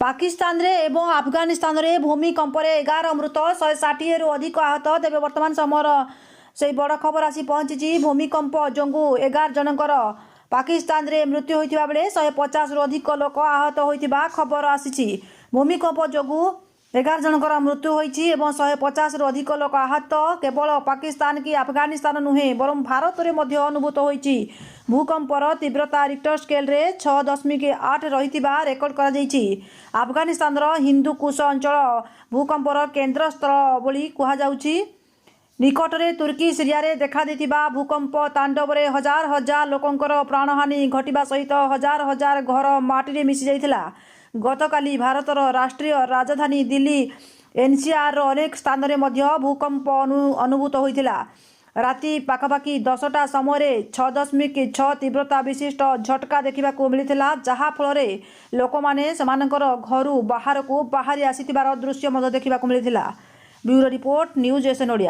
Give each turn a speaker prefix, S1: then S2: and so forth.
S1: पाकिस्तान रे एवं अफगानिस्तान रे भूमिकंप 11 मृत 160 रु अधिक आहत। तेज वर्तमान समय से बड़ खबर आसी पहुंची। भूमिकंप जोगु 11 जनकर पाकिस्तान रे मृत्यु होइतिबा बेले 150 रु अधिक लोक आहत होइतिबा खबर आसी। भूमिकंप जोगु 11 जनकर मृत्यु होइछि एवं 150 रु अधिक लोक आहत। केवल पाकिस्तान की अफगानिस्तान नुहे बरं भारत रे मध्य अनुभूत होइछि। भूकंपर तीव्रता रिक्टर स्केल रे 6.8 रहितिबा रेकर्ड करा जाइछि। अफगानिस्तान हिंदुकुश अंचल भूकंपर केन्द्रस्थल बोली कुहा जाउछि। निकटरे तुर्की सीरिया रे देखा देथिबा भूकंप तांडव रे हजार हजार लोकंकर प्राणहानि घटिबा सहित हजार हजार घर माटी रे मिसि जाइथिला। गतकाली भारतर राष्ट्रीय राजधानी दिल्ली एनसीआर अनेक स्थान रे मध्य भूकंप अनुभूत होइथिला। राति पाखापाखि 10टा समय 6.6 तीव्रता विशिष्ट झटका देखा मिलता, जहा फल लोक मैंने घर बाहर को बाहरी आसीथिबार दृश्य देखा मिलता। Bureau report news SN Odia.